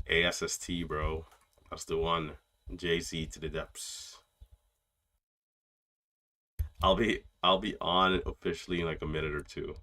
ASST, bro. That's the one. Jay-Z to the depths. I'll be on officially in like a minute or two.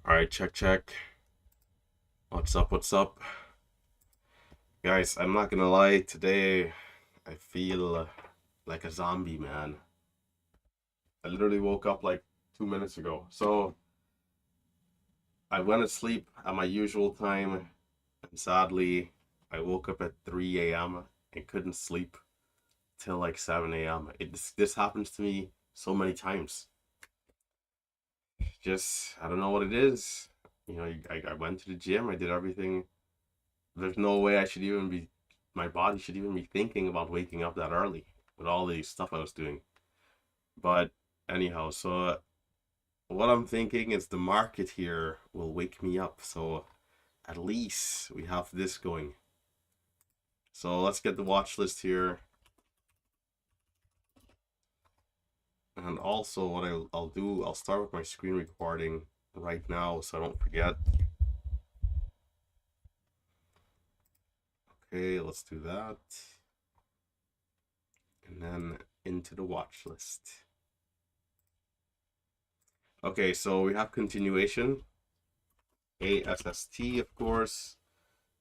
All right, check check. What's up? What's up? Guys, I'm not gonna lie, today I feel like a zombie, man. I literally woke up like 2 minutes ago. So I went to sleep at my usual time, and sadly, I woke up at 3 a.m. and couldn't sleep till like 7 a.m. This happens to me so many times. Just, I don't know what it is. You know, I went to the gym, I did everything. There's no way my body should even be thinking about waking up that early with all the stuff I was doing. But anyhow, so what I'm thinking is the market here will wake me up. So at least we have this going. So let's get the watch list here. And also what I'll do, I'll start with my screen recording right now so I don't forget. Okay, let's do that. And then into the watch list. Okay, so we have continuation. ASST, of course.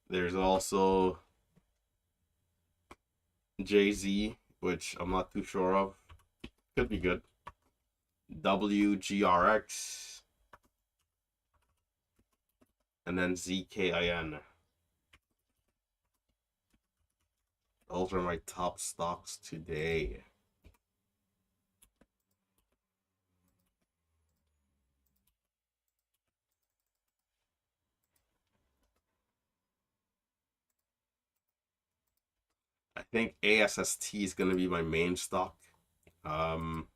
There's also Jay-Z, which I'm not too sure of. Could be good. WGRX. And then ZKIN. Those are my top stocks today. I think ASST is going to be my main stock. Um,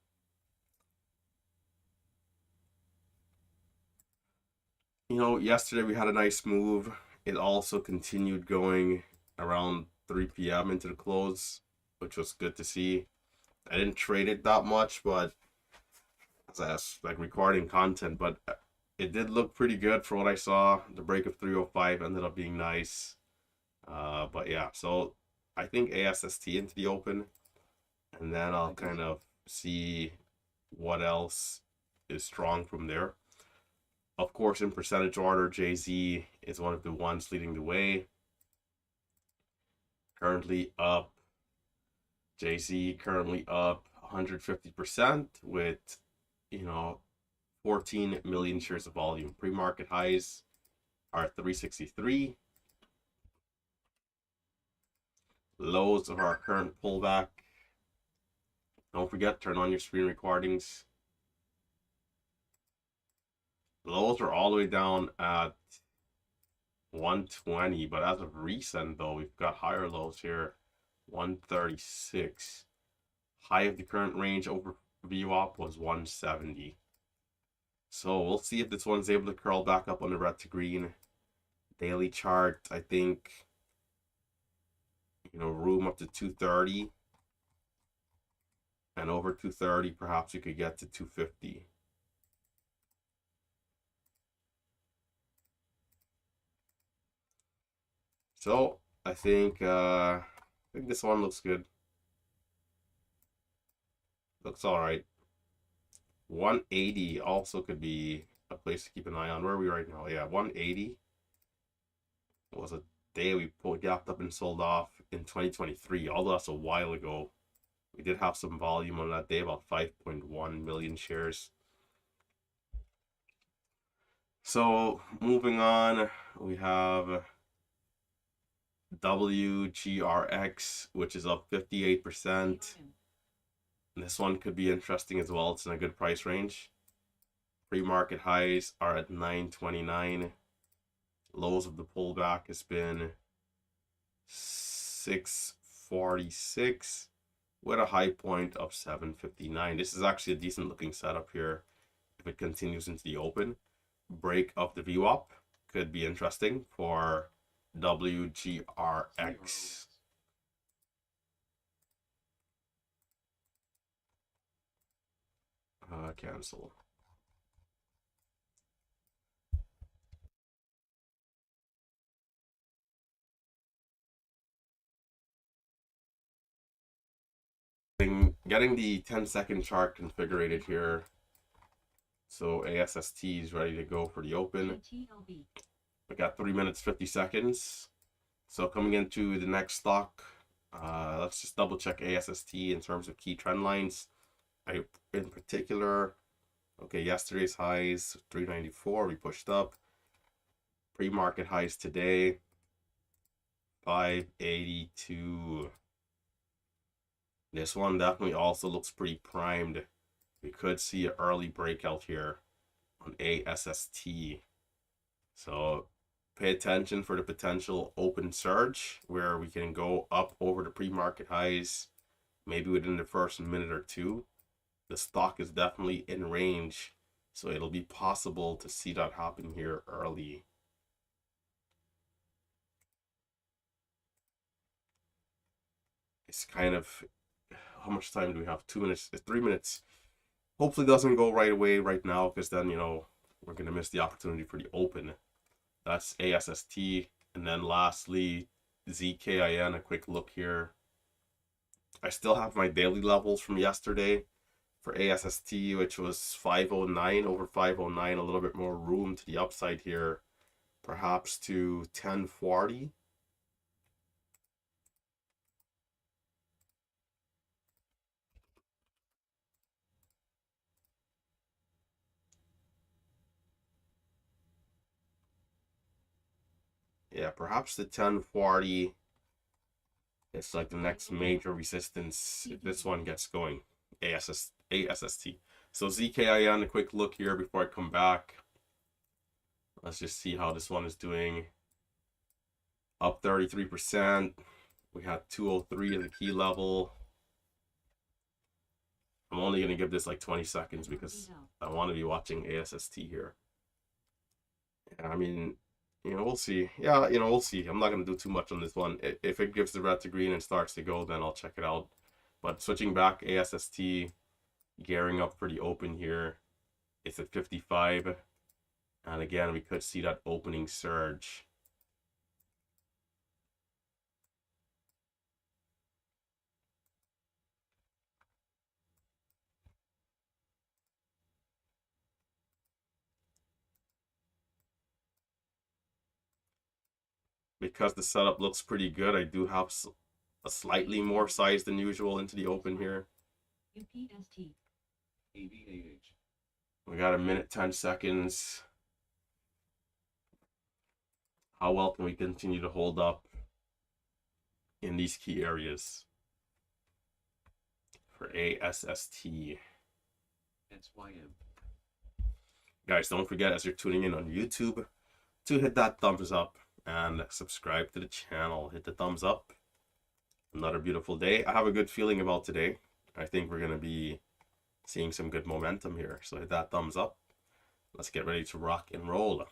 you know, yesterday we had a nice move. It also continued going around 3 p.m. into the close, which was good to see. I didn't trade it that much, but as I was like recording content, but it did look pretty good for what I saw. The break of 305 ended up being nice. But yeah, so I think ASST into the open, and then I'll kind of see what else is strong from there. Of course, in percentage order, Jay-Z is one of the ones leading the way. Currently up. Jay-Z currently up 150% with, you know, 14 million shares of volume. Pre-market highs are 363. Lows of our current pullback. Don't forget, turn on your screen recordings. Lows are all the way down at 120, but as of recent, though, we've got higher lows here. 136. High of the current range over VWAP was 170. So we'll see if this one's able to curl back up on the red to green. Daily chart, I think, room up to 230. And over 230, perhaps you could get to 250. So I think this one looks good. Looks all right. 180 also could be a place to keep an eye on. Where are we right now? Yeah, 180 was a day we gapped up and sold off in 2023. Although that's a while ago. We did have some volume on that day, about 5.1 million shares. So moving on, we have WGRX, which is up 58%. This one could be interesting as well. It's in a good price range. Pre-market highs are at 929. Lows of the pullback has been 646 with a high point of 759. This is actually a decent looking setup here if it continues into the open. Break of the VWAP could be interesting for WGRX. Cancel. Getting the 10-second chart configured here. So ASST is ready to go for the open. We got 3 minutes 50 seconds. So coming into the next stock, let's just double check ASST in terms of key trend lines. In particular, okay, yesterday's highs 394, we pushed up. Pre-market highs today 582. This one definitely also looks pretty primed. We could see an early breakout here on ASST. So pay attention for the potential open surge where we can go up over the pre-market highs maybe within the first minute or two. The stock is definitely in range, so it'll be possible to see that happen here early. It's kind of, how much time do we have? 2 minutes, 3 minutes. Hopefully it doesn't go right away right now, because then, we're going to miss the opportunity for the open. That's ASST. And then lastly, ZKIN, a quick look here. I still have my daily levels from yesterday for ASST, which was 509, over 509, a little bit more room to the upside here, perhaps to 1040. Yeah, perhaps the 1040 is like the next major resistance if this one gets going. ASST. So ZKIN, a quick look here before I come back. Let's just see how this one is doing. Up 33%. We had 203 as a key level. I'm only going to give this like 20 seconds because I want to be watching ASST here. I mean, we'll see. Yeah, we'll see. I'm not going to do too much on this one. If it gives the red to green and starts to go, then I'll check it out. But switching back, ASST, gearing up for the open here. It's at 55. And again, we could see that opening surge. Because the setup looks pretty good, I do have a slightly more size than usual into the open here. We got a minute 10 seconds. How well can we continue to hold up? in these key areas for ASST. SYM. Guys, don't forget as you're tuning in on YouTube to hit that thumbs up and subscribe to the channel. Hit the thumbs up. Another beautiful day. I have a good feeling about today. I think we're going to be seeing some good momentum here. So hit that thumbs up. Let's get ready to rock and roll.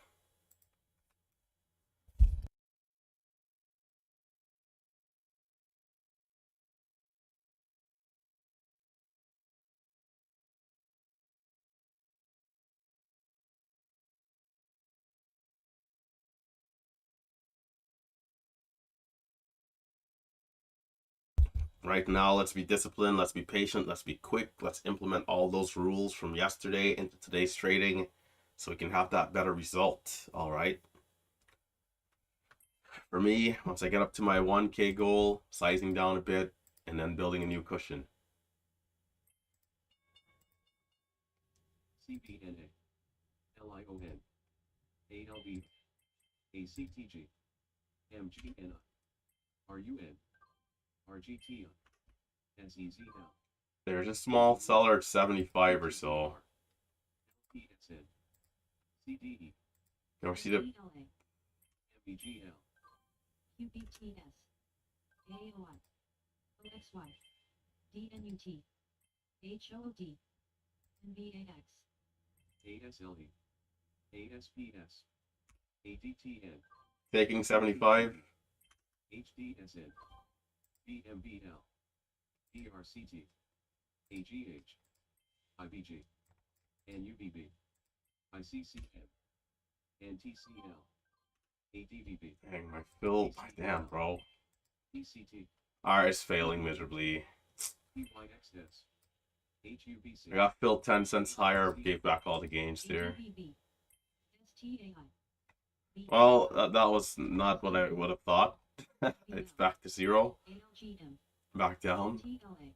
Right now, let's be disciplined, let's be patient, let's be quick, let's implement all those rules from yesterday into today's trading so we can have that better result. All right. For me, once I get up to my 1K goal, sizing down a bit and then building a new cushion. CPNA. LION. ALB. ACTG. MGNI. RUN. RGTI. SEZL. There's a small seller at 75 or so. PSN. CDE. You know, see the MBGL. QBTS, AOI, OXY, DNUT, HOD, NVAX, ASLE. ASPS. ADTN. taking 75. HDSN. BMBL. DRCT. AGH. IBG. NUBB. ICCM. NTCL. ADVB. Dang, my fill. Damn, bro. ECT. Alright, it's failing miserably. PYXS. HUBC. I got filled 10 cents higher, gave back all the gains there. ADVB, STAI, Well, that was not what I would have thought. It's back to zero. ALGM, Back down. TLA,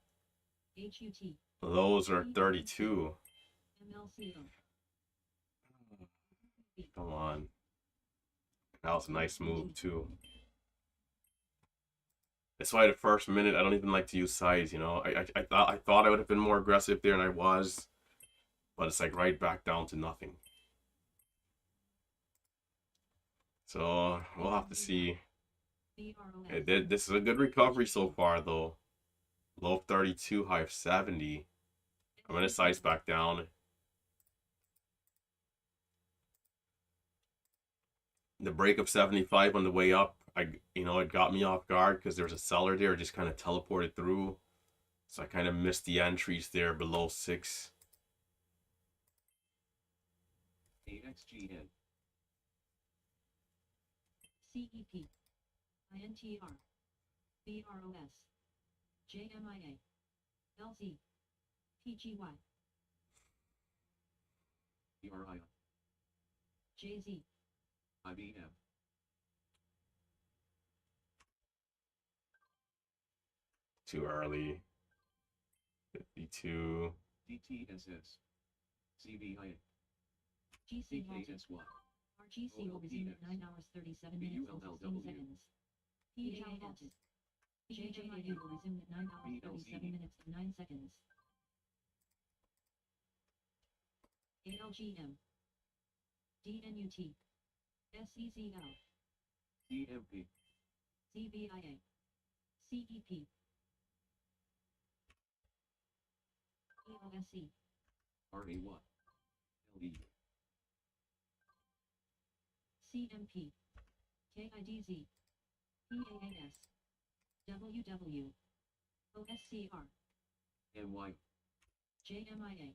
HUT, Those are 32. MLCO, Come on. That was a nice move, too. That's why the first minute, I don't even like to use size, you know. I thought I would have been more aggressive there, and I was. But it's like right back down to nothing. So, we'll have to see. BROS, This is a good recovery so far, though. Low of 32, high of 70. I'm going to size back down. The break of 75 on the way up, it got me off guard because there was a seller there, just kind of teleported through. So I kind of missed the entries there below 6. AXGN. CEP, INTR, BROS, JMIA, LZ, PGY, ERI. JZ, IBM. Too early. 52. DTSS. CBIA. GC halted. CKSY. RGC will resume at 9 hours 37 minutes and 16 seconds. PAA halted. JJIA will resume at 9 hours 37 minutes and 9 seconds. ALGM, DNUT, SEZL, DMP. CBIA, CEP, EOSE, RAY. LE. CMP, KIDZ, PAAS, WW, OSCR, NY. JMIA,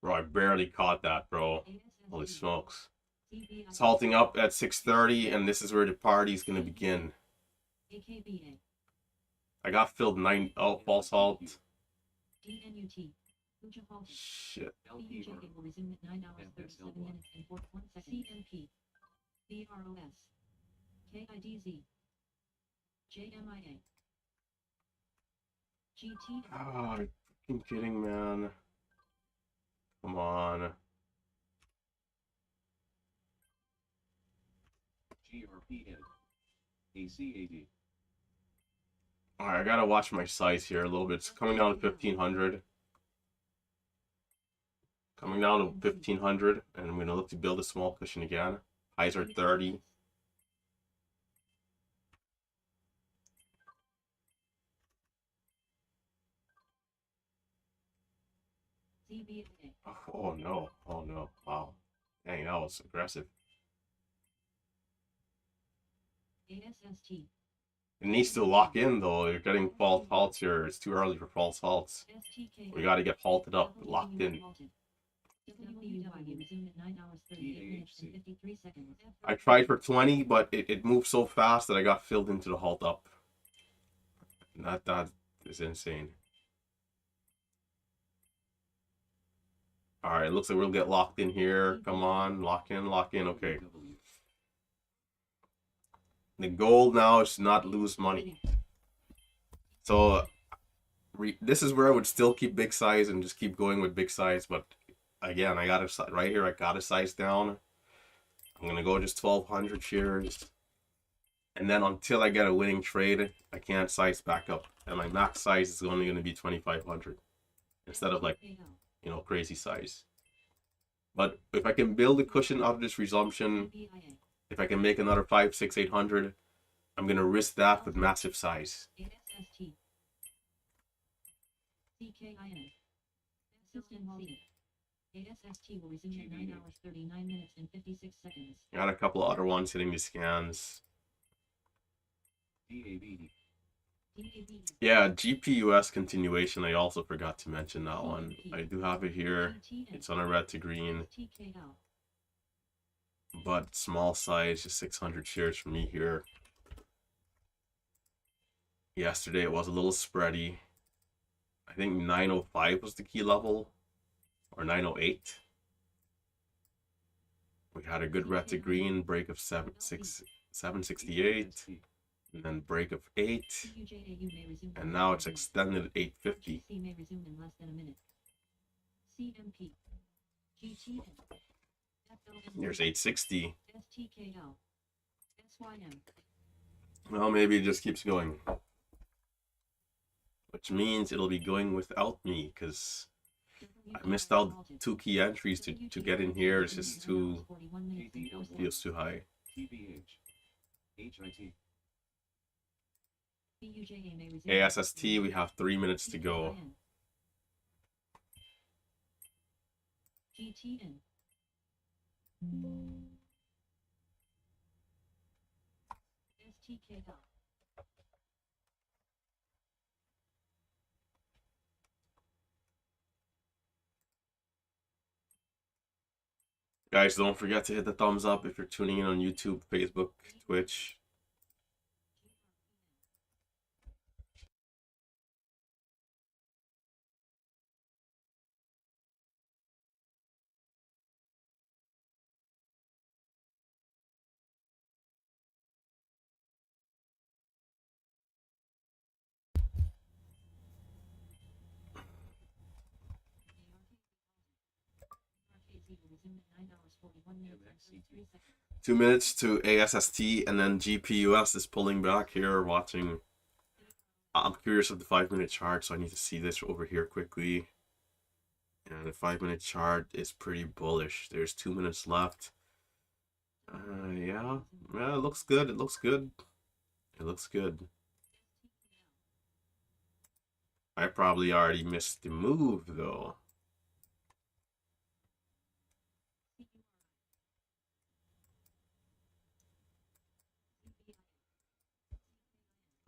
Bro, I barely caught that, bro. Holy ASSD, smokes. CBIA, It's halting up at 6:30, and this is where the party's going to begin. AKBA, I got filled 9. Oh, false halt. DNUT, Lucha halted. Shit. BUJ will resume at 9 hours 37 minutes and 41 seconds. CMP, BROS, KIDZ, JMIA, GT, Oh, you're fucking kidding, man. Come on. GRPN. ACAD. All right, I gotta watch my size here a little bit. It's coming down to 1500. Coming down to 1500, and I'm gonna look to build a small cushion again. Highs are 30. CBA. Oh no! Oh no! Wow! Dang, that was aggressive. ASST. It needs to lock in though. You're getting false halts here. It's too early for false halts. STK. We gotta get halted up, locked in. WWW resumed at 9 hours 38 minutes and 53 seconds. I tried for 20, but it moved so fast that I got filled into the halt up. That is insane. All right, looks like we'll get locked in here. Come on, lock in, lock in. Okay. The goal now is to not lose money. So this is where I would still keep big size and just keep going with big size. But again, I got it right here. I got a size down. I'm gonna go just 1200 shares, and then until I get a winning trade, I can't size back up. And my max size is only gonna be 2500 instead of like, you know, crazy size. But if I can build a cushion out of this resumption, if I can make another 5, 6, 800, I'm gonna risk that with massive size. ASST. CKIN. System halted. ASST will resume at 9 hours 39 minutes and 56 seconds. Got a couple other ones hitting the scans. DAB. Yeah, GPUS continuation. I also forgot to mention that one. I do have it here. It's on a red to green, but small size, just 600 shares for me here. Yesterday it was a little spready. I think 905 was the key level, or 908. We had a good red to green break of 768, and then break of 8, and now it's extended at 850. may resume in less than a minute. CMP. GTN. Here's 860. STKL. SYM. Well, maybe it just keeps going, which means it'll be going without me because I missed out 2 key entries to get in here. It's just too, feels too high. TBH. HIT. ASST, we have 3 minutes to go. GTN. STKL. Guys, don't forget to hit the thumbs up if you're tuning in on YouTube, Facebook, Twitch. resume at 9 hours 41 minutes and 33 seconds. 2 minutes to ASST, and then GPUS is pulling back here, watching. I'm curious of the 5-minute chart, so I need to see this over here quickly. And the 5-minute chart is pretty bullish. There's 2 minutes left. Yeah, it looks good. It looks good. It looks good. I probably already missed the move though.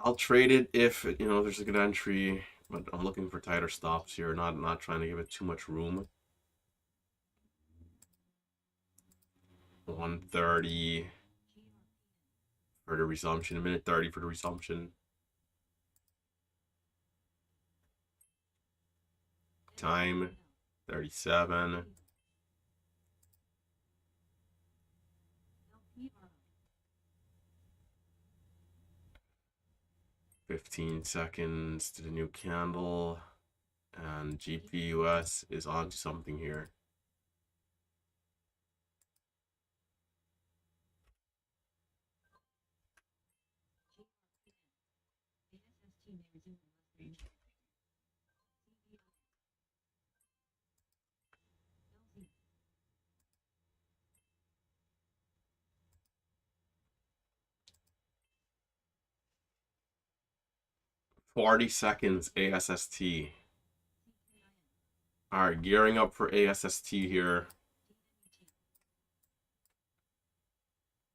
I'll trade it if, you know, there's a good entry, but I'm looking for tighter stops here, not trying to give it too much room. 130 for the resumption, a minute 30 for the resumption. Time 37. $15 seconds to the new candle, and GPUS is on to something here. may resume in less than a minute. CBI. LZ. 40 seconds ASST. CKIN. All right, gearing up for ASST here.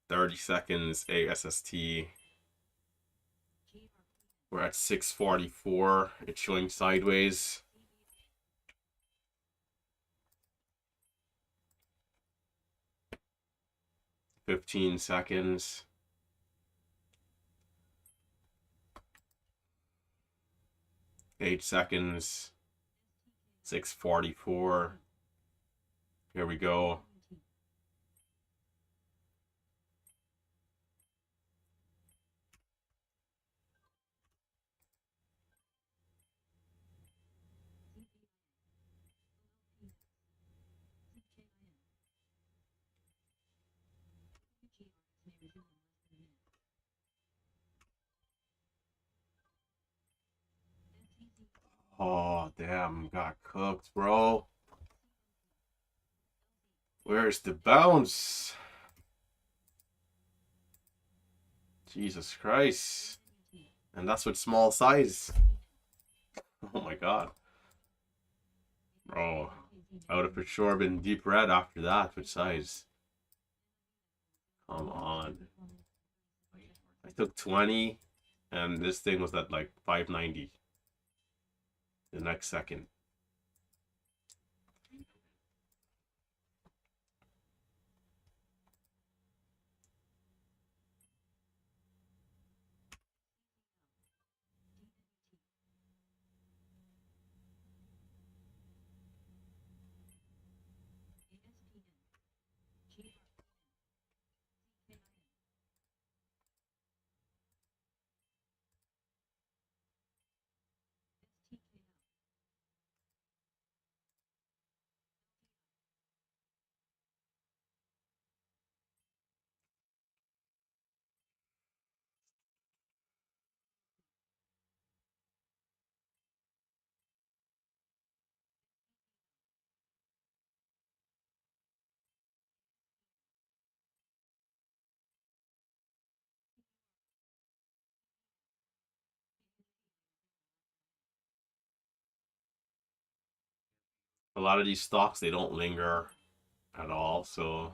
DNUT. 30 seconds ASST. GRPN. We're at 644. It's showing sideways. CBI. 15 seconds. 8 seconds. 644. Here we go. DNUT. CBIN. CKIN. GRX may resume in less than a minute. STC. Oh, damn. Got cooked, bro. Where's the bounce? Jesus Christ. And that's with small size. Oh my god. Bro, I would have for sure been deep red after that with size. Come on. I took 20 and this thing was at like 590 the next second. A lot of these stocks, they don't linger at all, so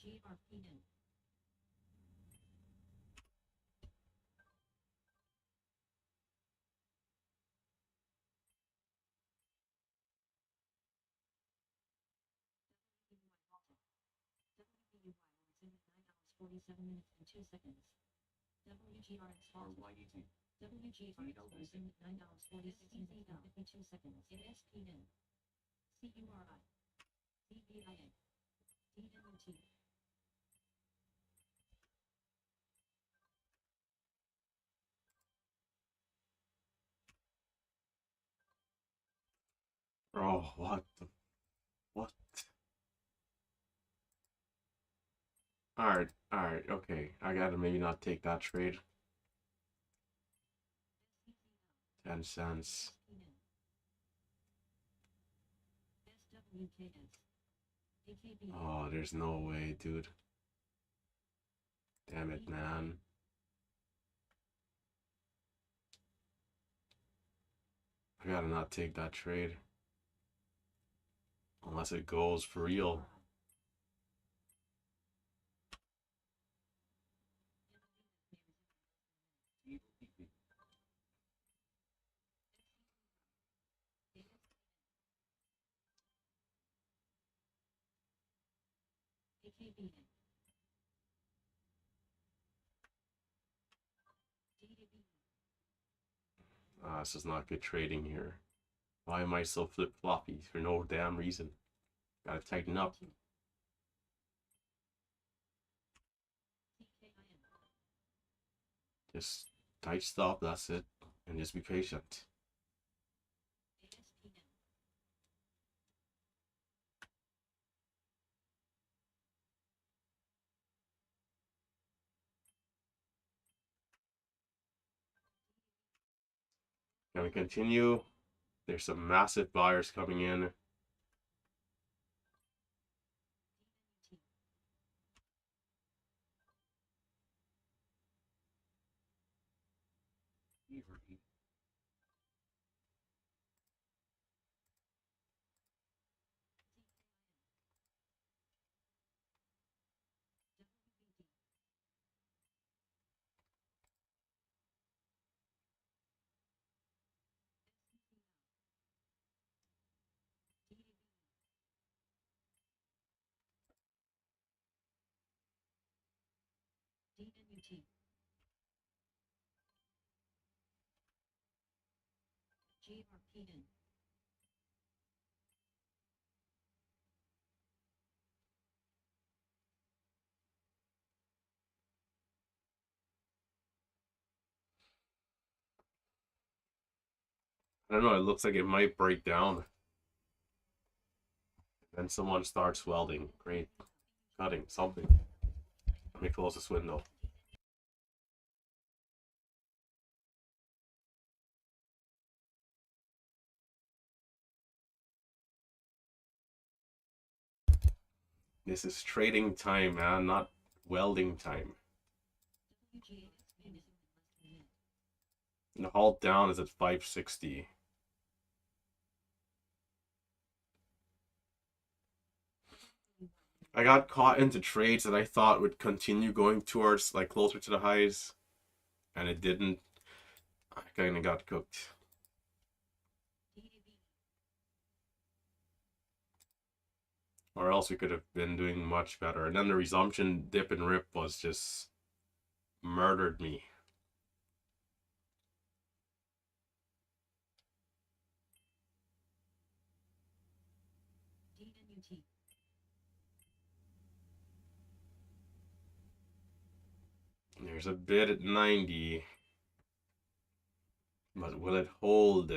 GRPN. WBUY will resume at 9 hours 47 minutes and 2 seconds. WGRX halted. WGRX will resume at 9 hours 46 minutes and 52 seconds. SPN. CURI. CBIN. DNUT. bro, what? Alright, okay. I gotta maybe not take that trade. 10 cents. SWKS. AKB. Oh, there's no way, dude. Damn it, man. I gotta not take that trade. Unless it goes for real. AKB. DDB. This is not good trading here. Why am I so flip-floppy for no damn reason? Gotta tighten up. Just tight stop, that's it. And just be patient. Gonna continue. There's some massive buyers coming in. Avery. DNUT. GRPN. I don't know, it looks like it might break down. Then someone starts welding. Great. Cutting something. Let me close this window. This is trading time, man, not welding time. WGA may resume in less than a minute. And the halt down is at 560. I got caught into trades that I thought would continue going towards like closer to the highs, and it didn't. I kind of got cooked. DAB. Or else we could have been doing much better. And then the resumption dip and rip was just murdered me. DNUT. There's a bid at 90. But will it hold?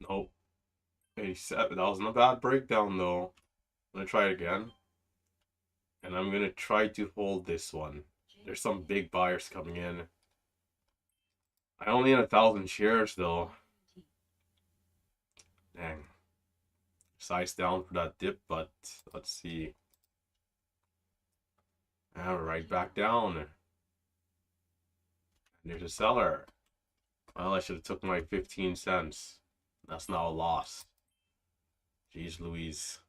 Nope. 87. That wasn't a bad breakdown though. I'm gonna try it again. And I'm gonna try to hold this one. There's some big buyers coming in. I only had 1,000 shares though. Dang. Size down for that dip, but let's see. And we're right back down. There's a seller. Well, I should have took my 15 cents. That's now a loss. Jeez Louise.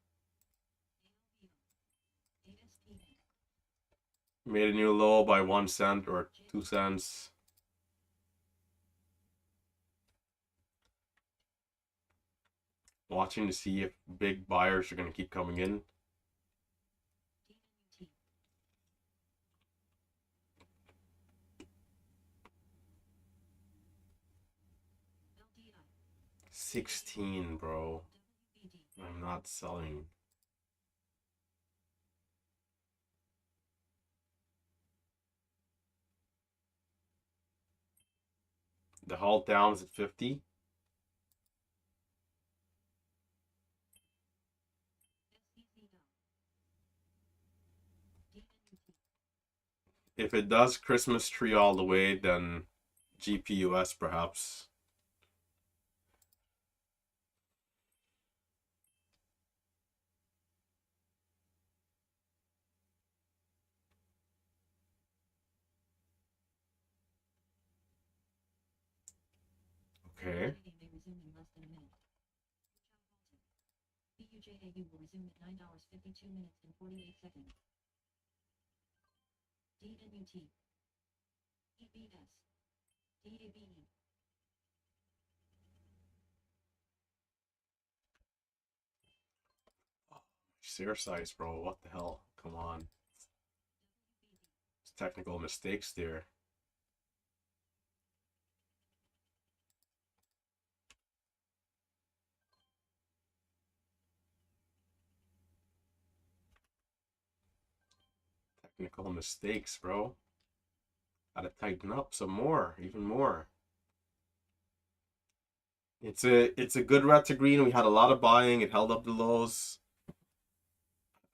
Made a new low by 1 cent or 2 cents. Watching to see if big buyers are going to keep coming in. DNUT. 16, bro. WBD. I'm not selling. The halt down is at 50. If it does Christmas tree all the way, then GPUS perhaps. Okay. may resume in less than a minute. BUJAU will resume at $9.52 and 48 seconds. DNUT. EBS. DABE. Share size, bro. What the hell? Come on. technical mistakes there. Technical mistakes, bro. Gotta tighten up some more, even more. It's a good red to green. We had a lot of buying. It held up the lows.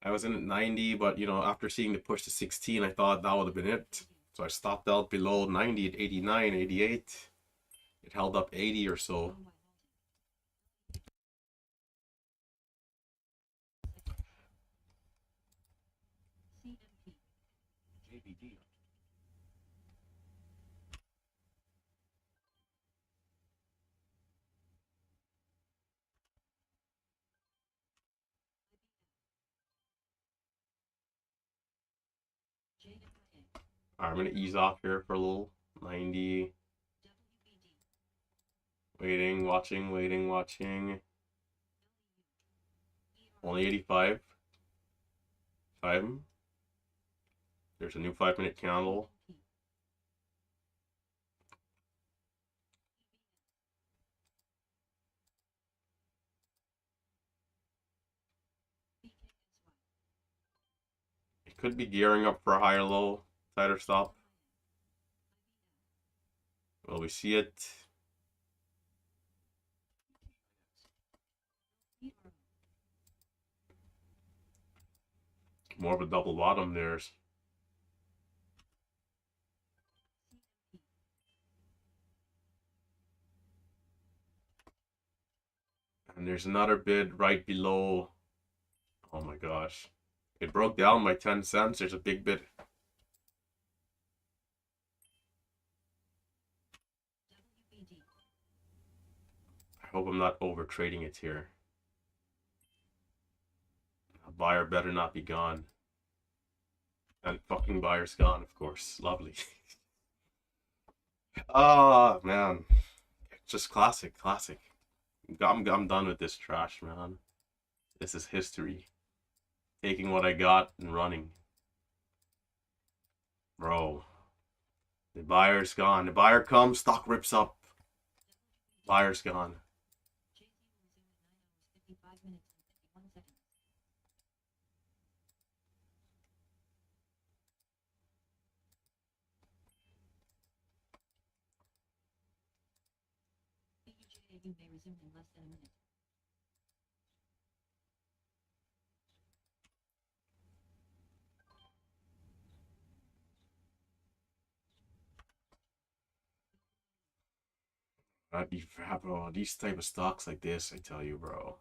I was in at 90, but you know, after seeing the push to 16, I thought that would have been it. So I stopped out below 90 at 89, 88. It held up 80 or so. CMP. JPT. JMIA. Alright, I'm gonna ease off here for a little. 90. WBD. Waiting, watching, waiting, watching. ER. Only 85. 5. There's a new 5-minute candle. P. BKSY. It could be gearing up for a higher low, tighter stop. Will we see it? ERO. More of a double bottom there. CMP. And there's another bid right below. Oh my gosh. It broke down by 10 cents. There's a big bid. WBD. I hope I'm not over trading it here. A buyer better not be gone. And fucking buyer's gone, of course. Lovely. Oh, man. Just classic, classic. I'm done with this trash, man. This is history. Taking what I got and running. Bro. The buyer's gone. The buyer comes, stock rips up. Buyer's gone. JZ will resume at 9 hours 55 minutes and 51 seconds. BUJAU may resume in less than a minute. Bro, these type of stocks like this, I tell you, bro.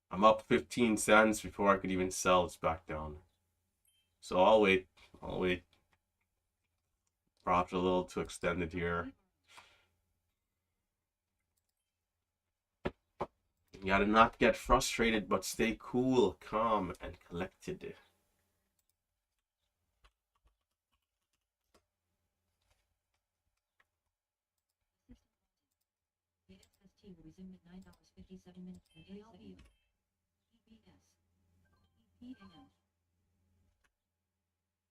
I'm up 15 cents before I could even sell. It's back down. So I'll wait. I'll wait. Perhaps a little too extended here. You gotta not get frustrated, but stay cool, calm, and collected. ASST will resume at 9 hours 57 minutes and 8 seconds. EBS. EPAM.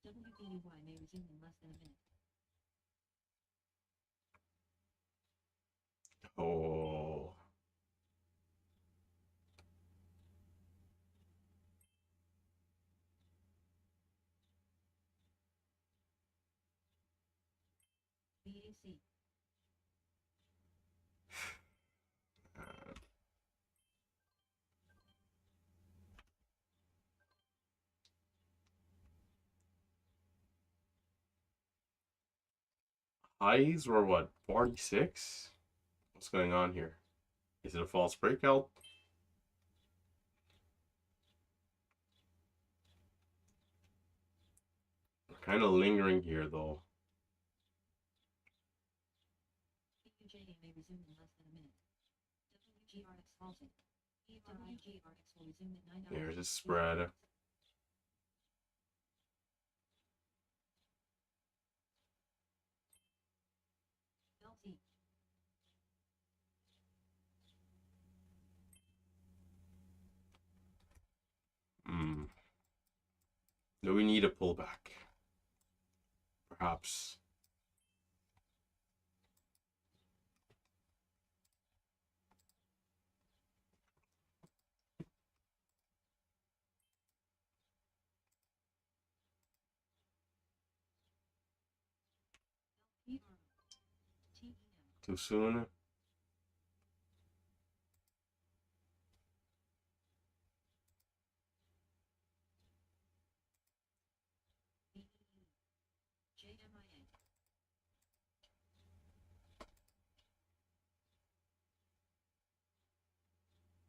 WBUY may resume in less than a minute. Oh. BAC. Highs were what? 46? What's going on here? Is it a false breakout? Kind of lingering here though. BUJA may resume in less than a minute. WGRX halted. WGRX will resume at 9 hours. There's a 58 spread. minutes. LT. Hmm. Do we need a pullback? Perhaps. TEM. Too soon? JMIA.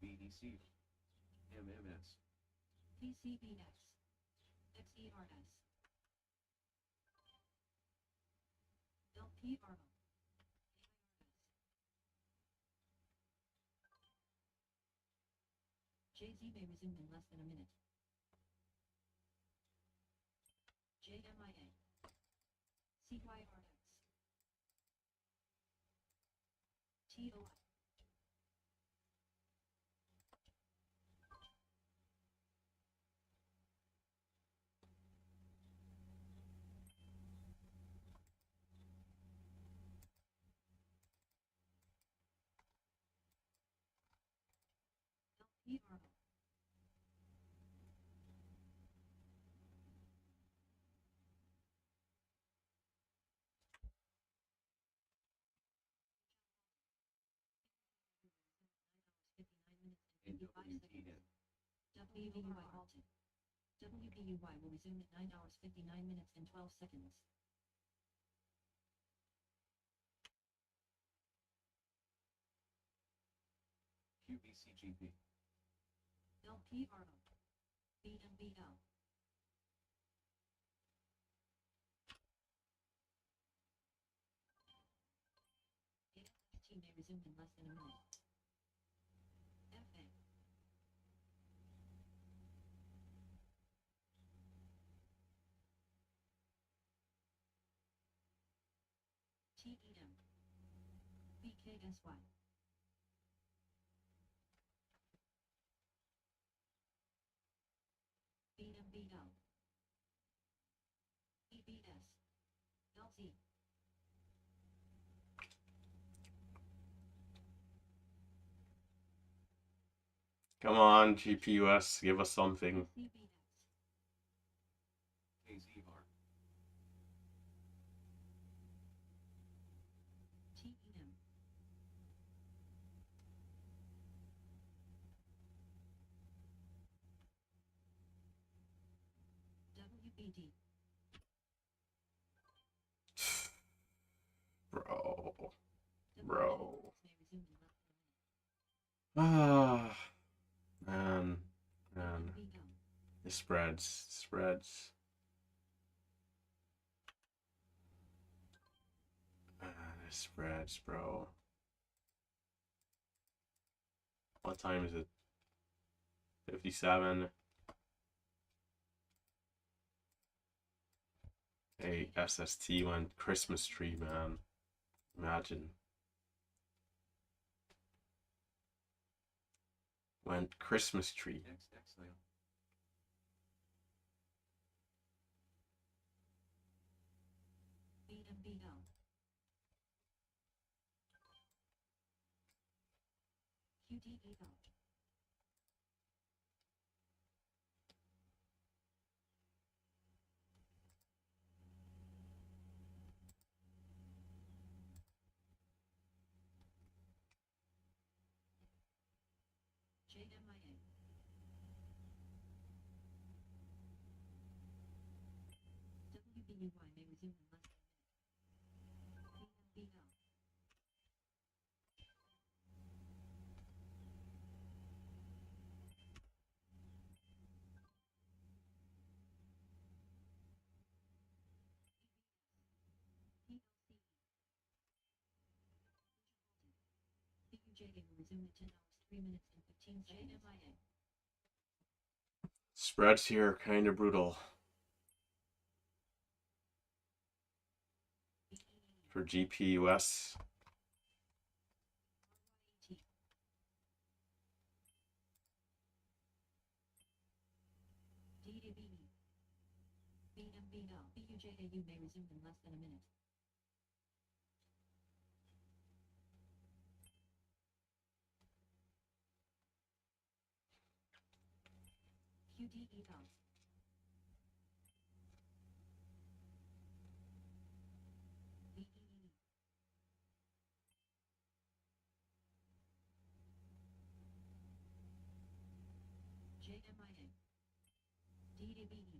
BDC. MMS. PCBX. XERS. LP Armo. JZ may resume in less than a minute. JMIA. CYRX. TOI. LP Armo. NWTN. WBUY halted. WBUY will resume at 9 hours 59 minutes and 12 seconds. QBCGP. LP Armo. BMBL. AFT may resume in less than a minute. FA. TEM. BKSY. BMBL. EBS. LZ. Come on, GPUS, give us something. CBX. KZR. TEM. WBD. Bro. WBD Bro. may resume in less than a minute. Ah, man. BMBL. It spreads. It spreads, bro. What time is it? 57. Hey, SST went Christmas tree, man. Imagine. Went Christmas tree. XX now. BMBL. QDEL. JMIA. WBUY may resume in less than a minute. BMBL. PLCE. BUJA will resume at 10 hours 3 minutes and 15 seconds. JMIA. Spreads here are kind of brutal for GPUS. RYT. DABE. BUJAU may resume in less than a minute. QDE out. VEE. JMIA. DDBE.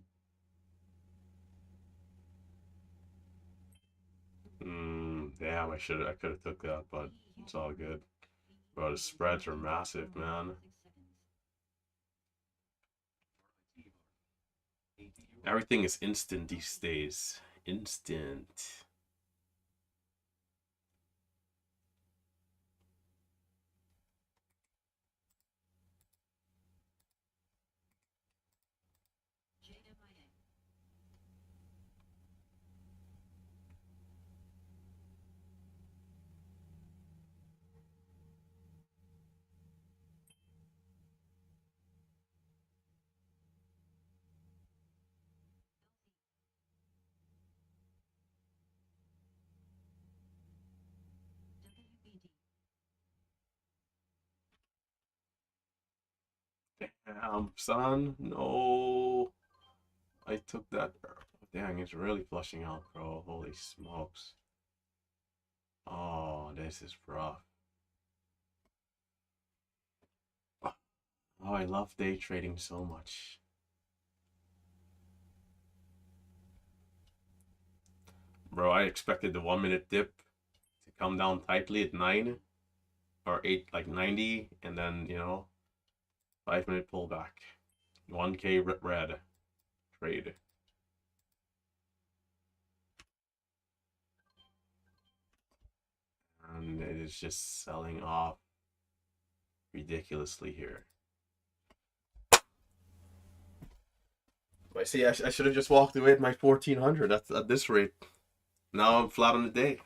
Damn, I could have took that, but it's all good. Bro, the spreads are massive, man. Everything is instant these days. Instant. JMIA. WBD. Damn, son. No. I took that. Dang, it's really flushing out, bro. Holy smokes. Oh, this is rough. Oh, I love day trading so much. Bro, I expected the 1 minute dip to come down tightly at 9 or 8, like 90, and then, 5 minute pullback. 1K red trade. And it is just selling off ridiculously here. I see. I should have just walked away at my 1400. That's at this rate. Now I'm flat on the day.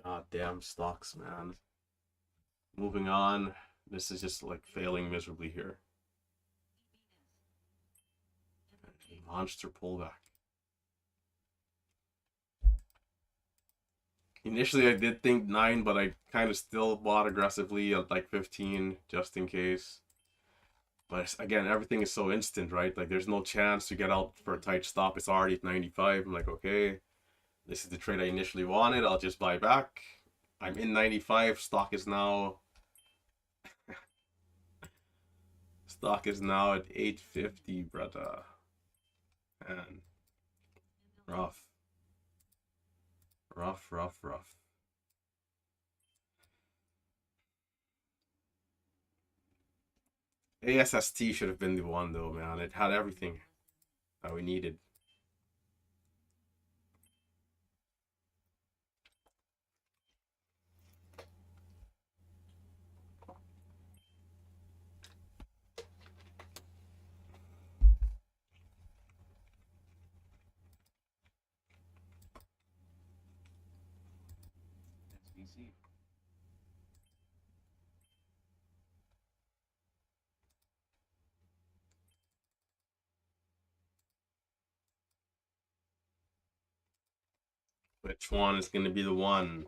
God damn stocks, man. Moving on. This is just like failing miserably here. Monster pullback. Initially, I did think 9, but I kind of still bought aggressively at like 15 just in case. But again, everything is so instant, right? Like, there's no chance to get out for a tight stop. It's already at 95. I'm like, okay, this is the trade I initially wanted. I'll just buy back. I'm in 95. Stock is now at 850, brother. Man, rough. Rough. ASST should have been the one though, man. It had everything that we needed. SBC. Which one is going to be the one?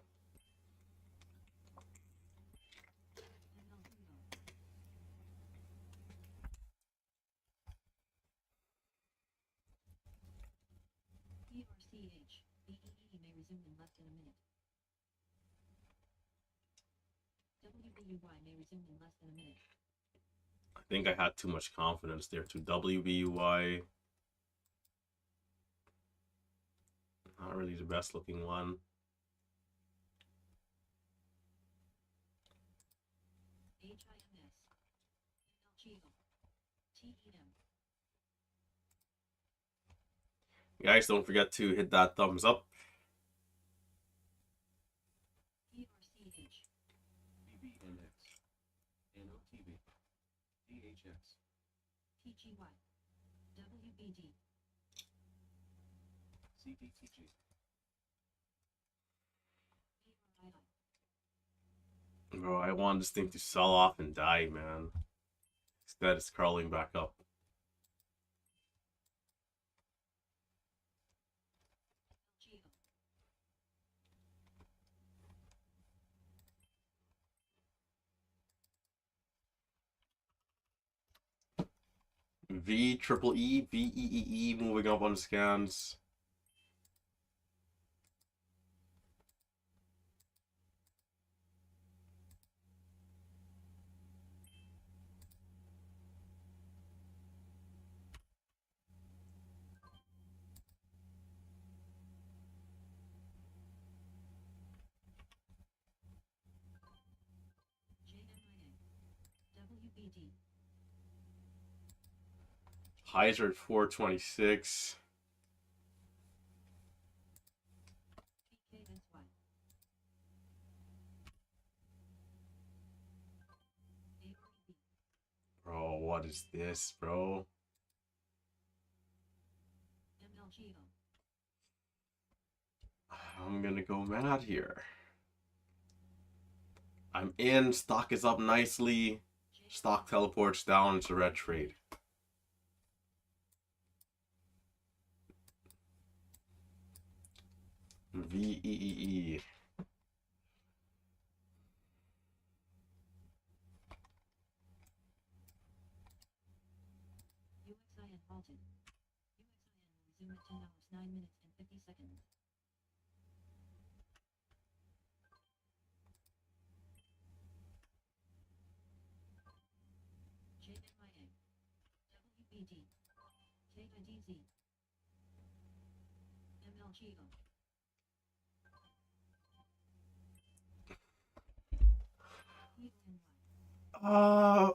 PRCH. VEE may resume in less than a minute. WBUY may resume in less than a minute. I think I had too much confidence there to WBUY. Not really the best looking one. HIMS. LGO. TEM. Guys, don't forget to hit that thumbs up. PRCH. BBNX. NOTB. DHX. TGY. WBD. CPTG. ARII. Bro, I want this thing to sell off and die, man. Instead, it's crawling back up. V triple E, V E E E moving up on the scans. WBD. Highs are at 426. PKSY. ARB. Bro, what is this, bro? MLGO. I'm gonna go mad here. I'm in. Stock is up nicely. Stock teleports down. It's a red trade. VEEE. UXIN halted. UXIN will resume at 10 hours 9 minutes and 50 seconds. JNIA. WBD. KIDZ. MLGO.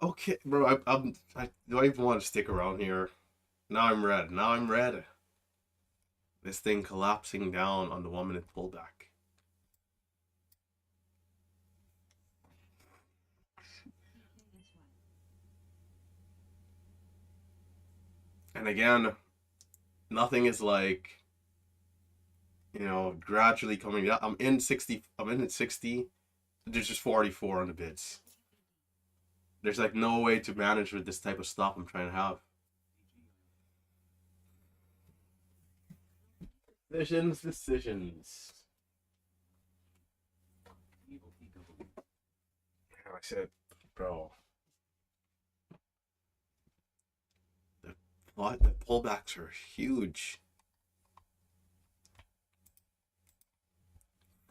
Okay, bro. I do I even want to stick around here? Now I'm red. Now I'm red. This thing collapsing down on the 1 minute pullback. And again, nothing is like, gradually coming down. I'm in 60. I'm in at 60. There's just 44 on the bids. There's like no way to manage with this type of stuff I'm trying to have. Decisions. I said, bro. The pullbacks are huge.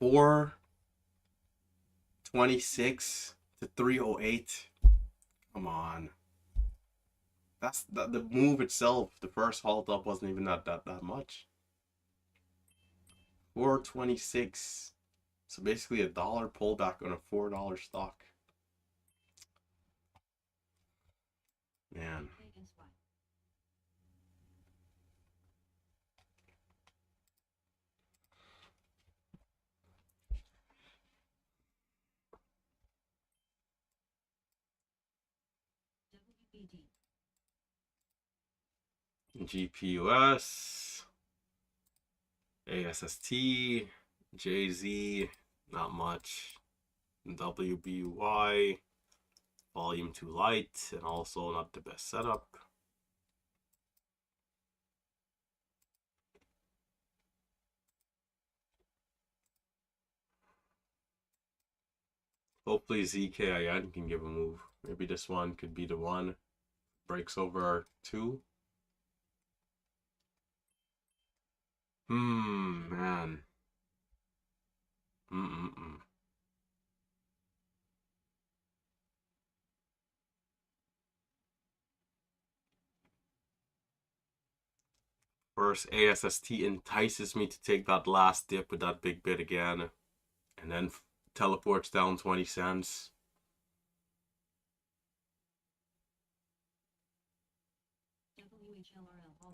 426 to 308. Come on. That's the move itself. The first halt up wasn't even that much. 426. So basically $1 pullback on a $4 stock. Man. WBD. GPUS, ASST, JZ, not much. WBY, volume too light, and also not the best setup. Hopefully ZKIN can give a move. Maybe this one could be the one. Breaks over 2. Man. First, ASST entices me to take that last dip with that big bid again. And then teleports down 20 cents.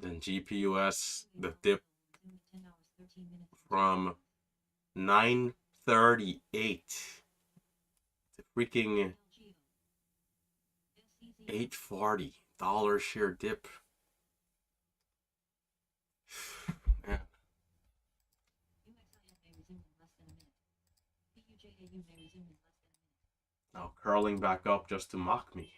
Then GPUS, the dip from 938 to freaking 840 share dip. Man. Now curling back up just to mock me.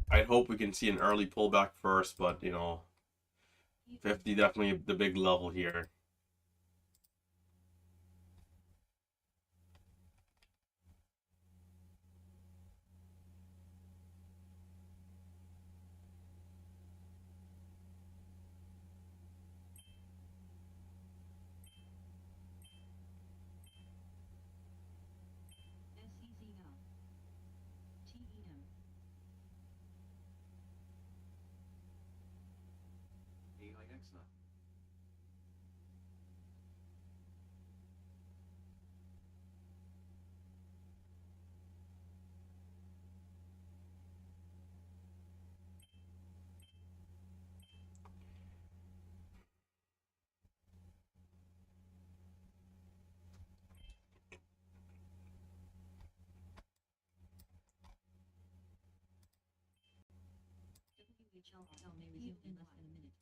I'd hope we can see an early pullback first, but 50 definitely the big level here. SCCL. TEM. AIXA. WHL may resume in less than a minute.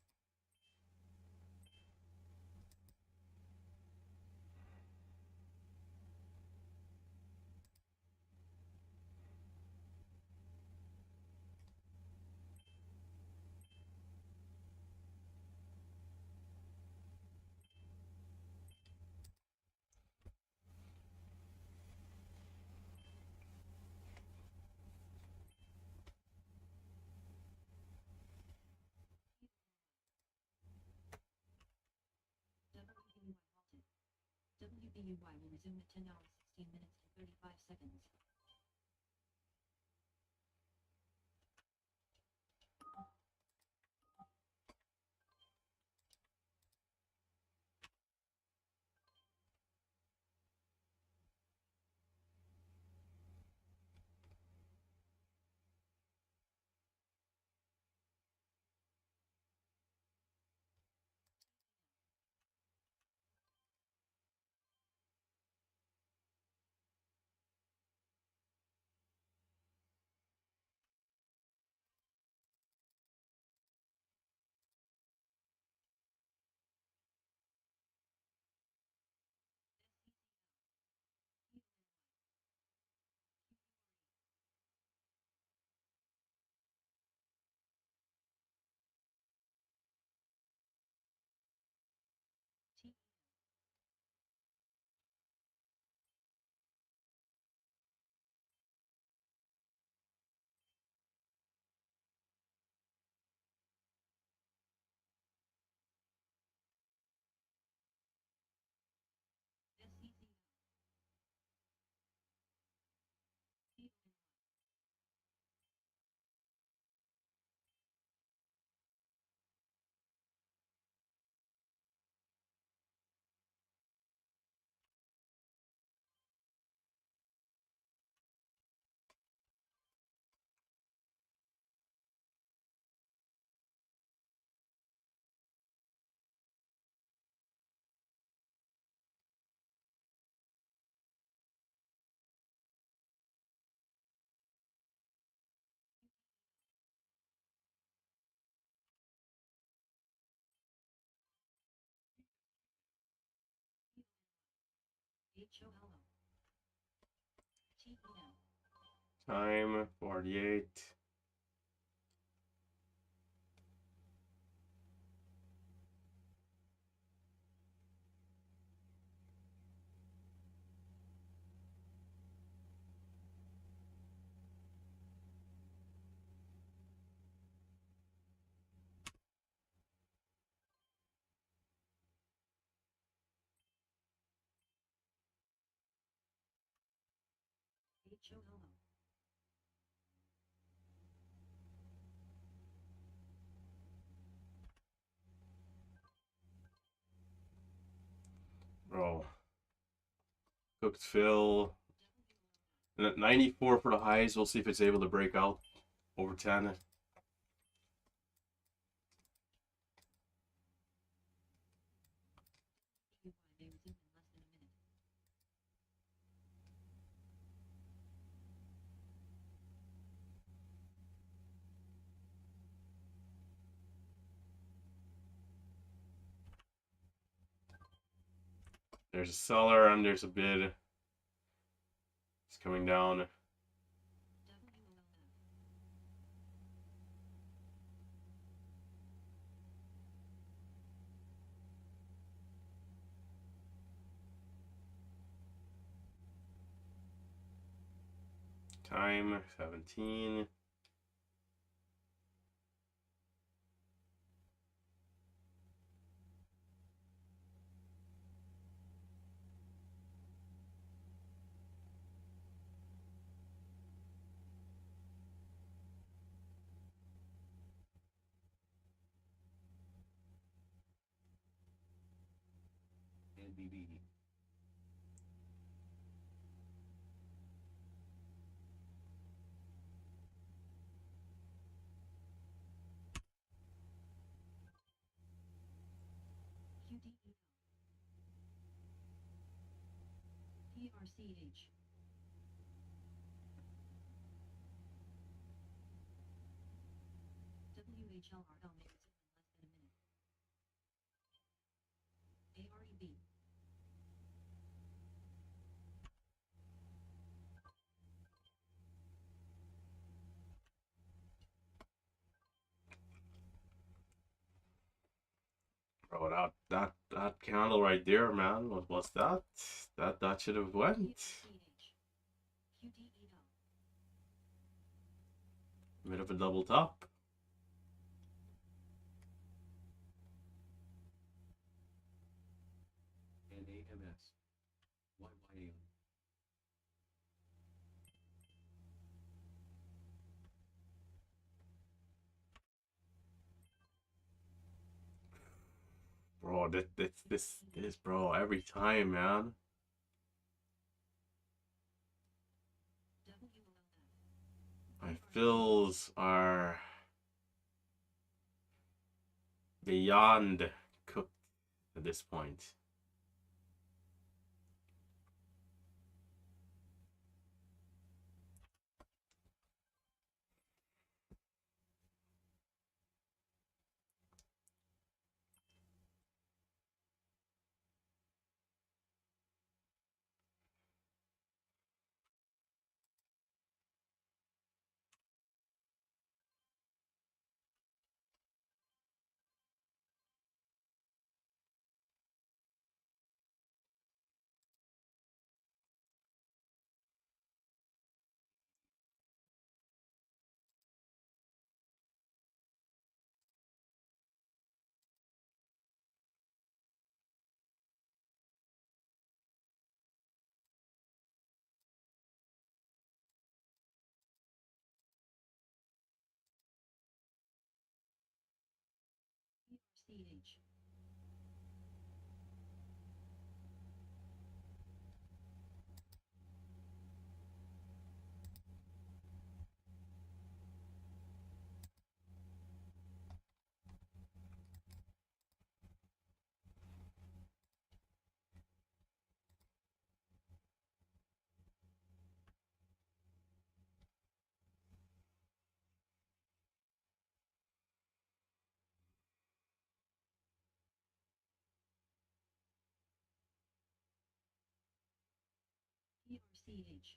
WBUY halted. WBUY will resume at 10 hours 16 minutes and 35 seconds. H-O hello. T-E-M. Time 48. H-O hello. Bro. Cooked fill. 94 for the highs. We'll see if it's able to break out over 10. They resume in less than a minute. There's a seller and there's a bid. It's coming down. WOLF. Time 17. NBB. QDEO. PRCH. WHLRL may resume in less than a minute. AREB. Bro, that candle right there, man. What's that? That should have went. PRCH. QDEO. Bit of a double top. NAMS. YYAM. Bro, this, bro, every time, man. WOLF. My fills are beyond cooked at this point. PRCH. ERCH.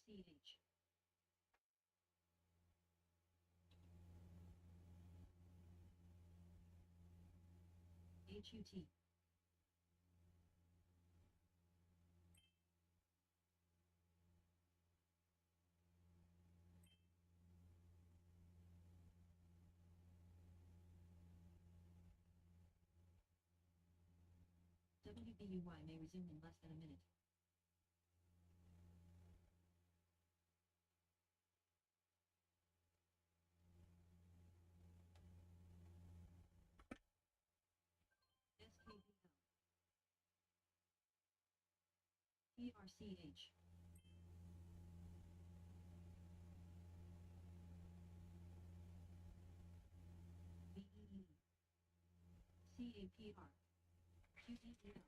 ERCH. HUT. WBUY may resume in less than a minute. SKBL. ERCH. BEE. CAPR. QDEL.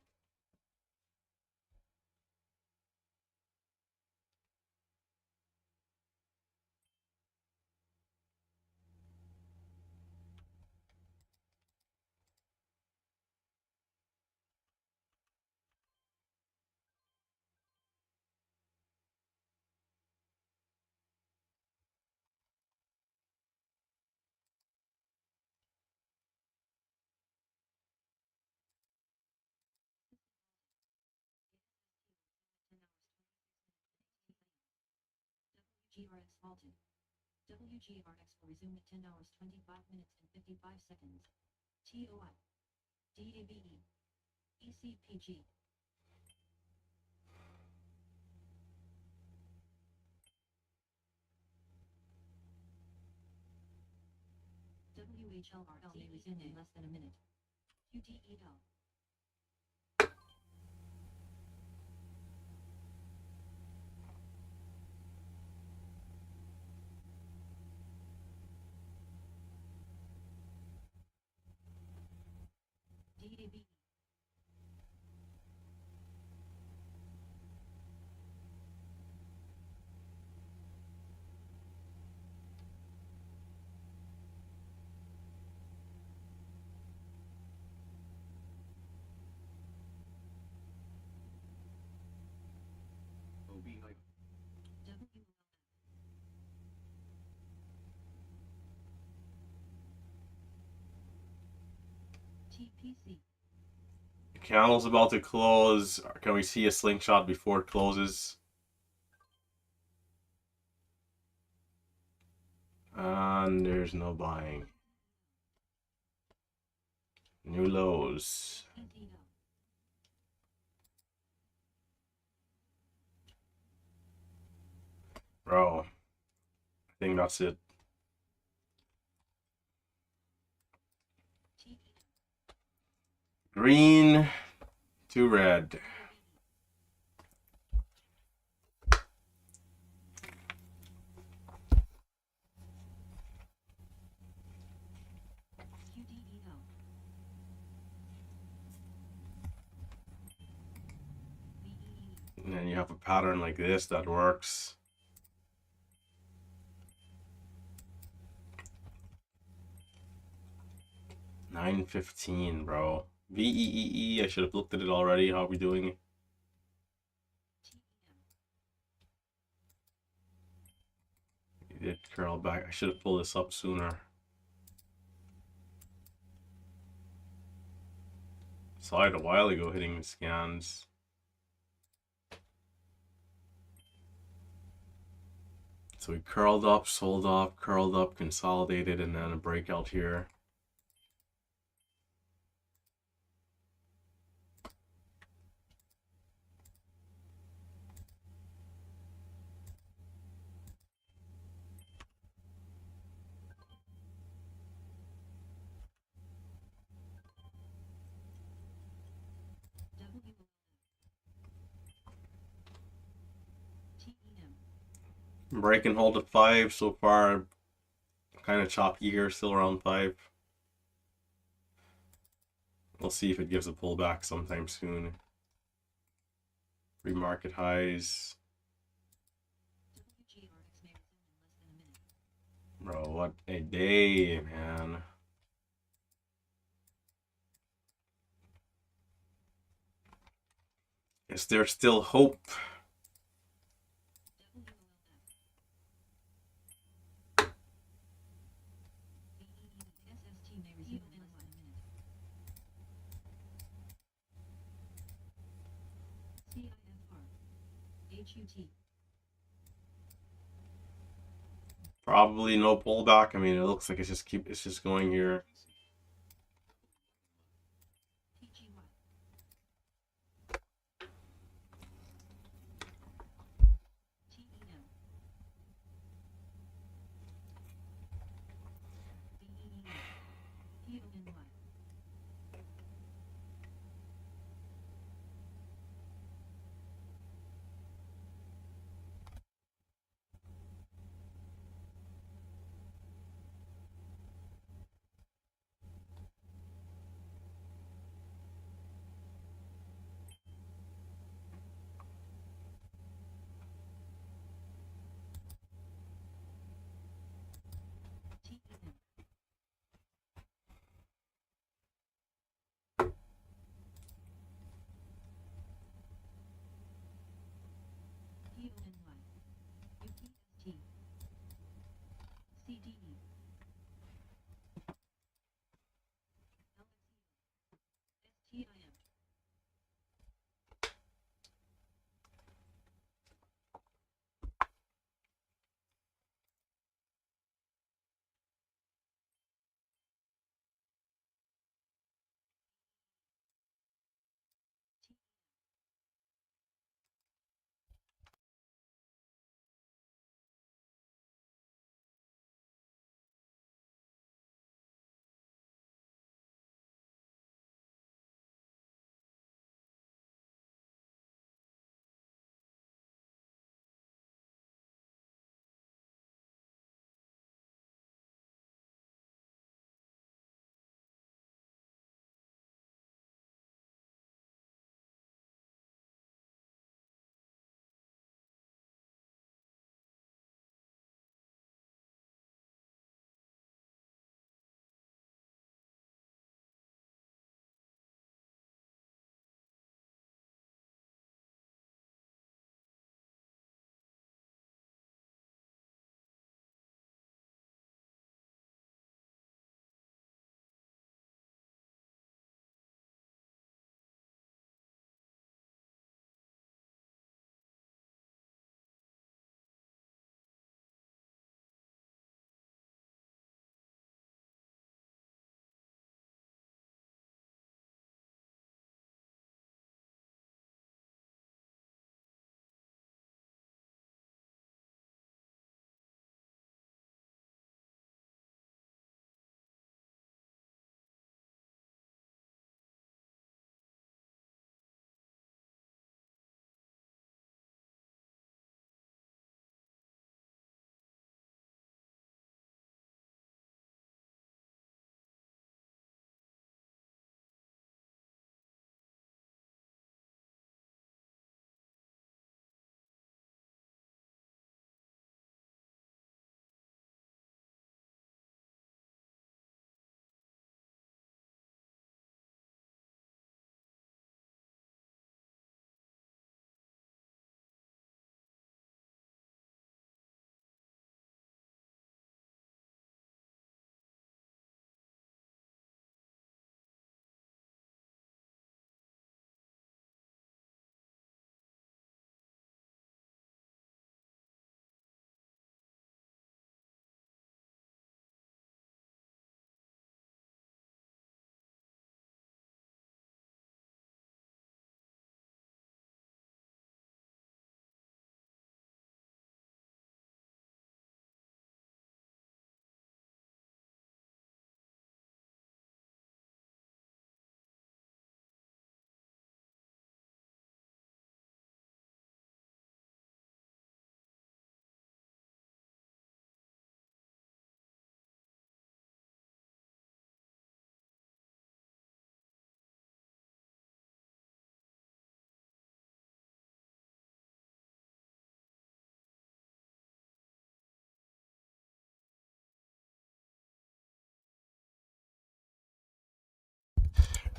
WGRX halted. WGRX will resume at 10 hours 25 minutes and 55 seconds. TOI. DABE. ECPG. WHLRL may resume in less than a minute. QDEL. DABE. OB hype. WLF. TPC. The candle's about to close. Can we see a slingshot before it closes? And there's no buying. New lows. PTL. Bro, I think that's it. TEL. Green to red. QDEL. BEE. And then you have a pattern like this that works. $9.15, bro. VEEE. I should have looked at it already. How are we doing? TEM. It did curl back. I should have pulled this up sooner. Saw it a while ago hitting the scans. So we curled up, sold off, curled up, consolidated, and then a breakout here. Break and hold at 5 so far. Kind of choppy here, still around 5. We'll see if it gives a pullback sometime soon. Pre-market highs. WGRX may resume in less than a minute. Bro, what a day, man. Is there still hope? WOLF. SST may resume in less than a minute. CIFR. HUT. Probably no pullback. I mean, it looks like it's just going here. PGY. TEM. DEE. PONY.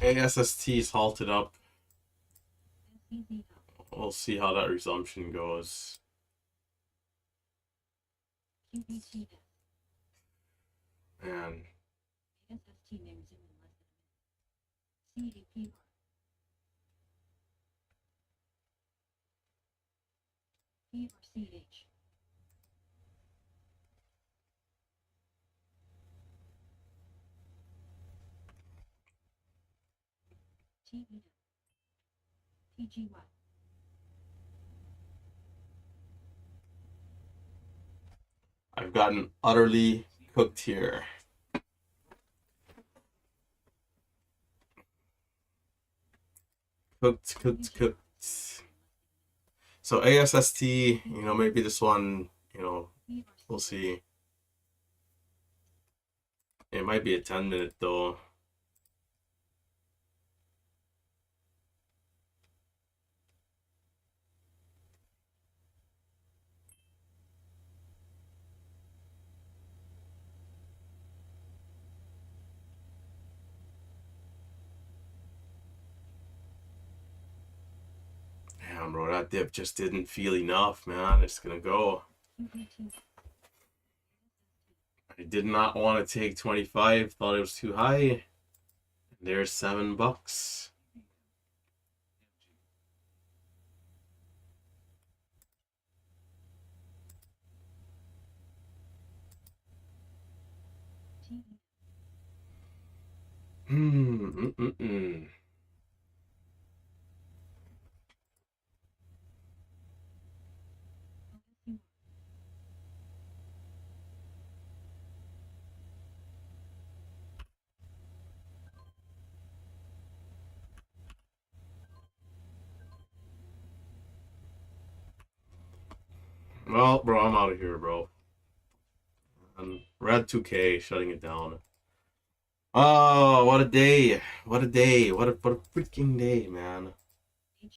ASST's halted up. SCZ up. We'll see how that resumption goes. QBT F. Man, SST may resume in less than a minute. CAPR. PRCH. TEW. PGY. I've gotten utterly cooked here. Cooked. So ASST, you know, maybe this one, you know, we'll see. It might be a 10-minute though. Damn, bro, that dip just didn't feel enough, man. It's gonna go. QBT. I did not want to take 25, thought it was too high. There's $7. TE. OSU. Well, bro, I'm out of here, bro. And Red 2K shutting it down. Oh, what a day. What a day. What a freaking day, man.